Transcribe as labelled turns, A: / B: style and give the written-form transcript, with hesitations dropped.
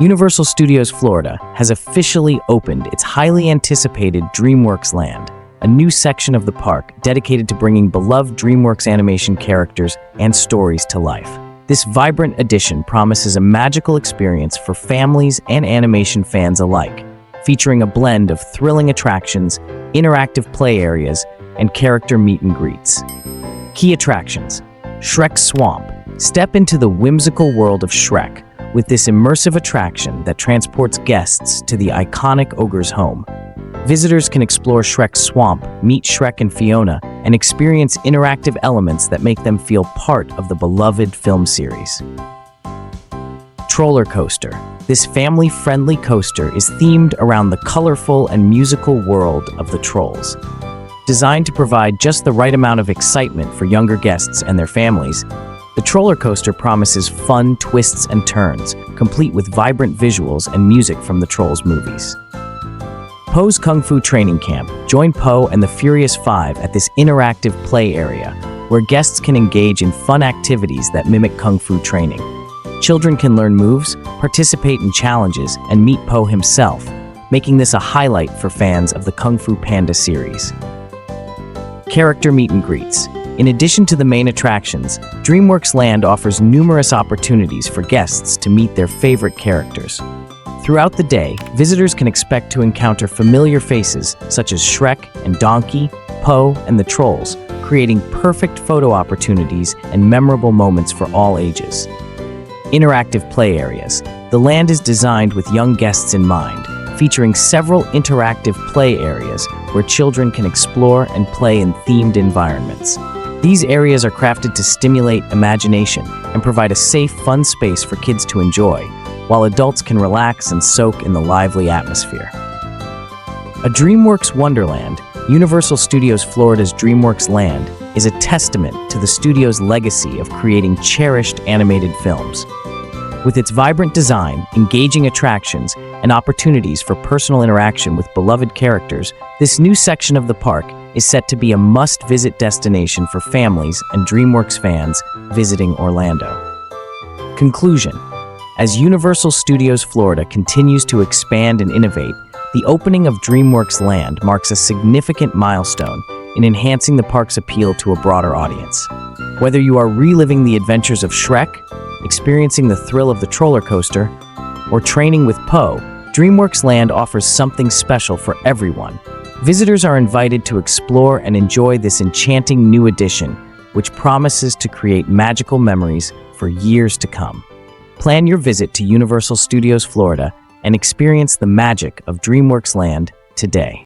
A: Universal Studios Florida has officially opened its highly anticipated DreamWorks Land, a new section of the park dedicated to bringing beloved DreamWorks animation characters and stories to life. This vibrant addition promises a magical experience for families and animation fans alike, featuring a blend of thrilling attractions, interactive play areas, and character meet and greets. Key attractions: Shrek's Swamp. Step into the whimsical world of Shrek with this immersive attraction that transports guests to the iconic ogre's home. Visitors can explore Shrek's Swamp, meet Shrek and Fiona, and experience interactive elements that make them feel part of the beloved film series. Troller Coaster. This family-friendly coaster is themed around the colorful and musical world of the Trolls. Designed to provide just the right amount of excitement for younger guests and their families, the Troller Coaster promises fun twists and turns, complete with vibrant visuals and music from the Trolls movies. Po's Kung Fu Training Camp. Join Po and the Furious Five at this interactive play area, where guests can engage in fun activities that mimic Kung Fu training. Children can learn moves, participate in challenges, and meet Po himself, making this a highlight for fans of the Kung Fu Panda series. Character meet and greets. In addition to the main attractions, DreamWorks Land offers numerous opportunities for guests to meet their favorite characters. Throughout the day, visitors can expect to encounter familiar faces such as Shrek and Donkey, Po, and the Trolls, creating perfect photo opportunities and memorable moments for all ages. Interactive play areas. The land is designed with young guests in mind, featuring several interactive play areas where children can explore and play in themed environments. These areas are crafted to stimulate imagination and provide a safe, fun space for kids to enjoy, while adults can relax and soak in the lively atmosphere. A DreamWorks Wonderland, Universal Studios Florida's DreamWorks Land is a testament to the studio's legacy of creating cherished animated films. With its vibrant design, engaging attractions, and opportunities for personal interaction with beloved characters, this new section of the park is set to be a must-visit destination for families and DreamWorks fans visiting Orlando. Conclusion: as Universal Studios Florida continues to expand and innovate, the opening of DreamWorks Land marks a significant milestone in enhancing the park's appeal to a broader audience. Whether you are reliving the adventures of Shrek, experiencing the thrill of the Troller Coaster, or training with Po, DreamWorks Land offers something special for everyone. Visitors are invited to explore and enjoy this enchanting new addition, which promises to create magical memories for years to come. Plan your visit to Universal Studios Florida and experience the magic of DreamWorks Land today.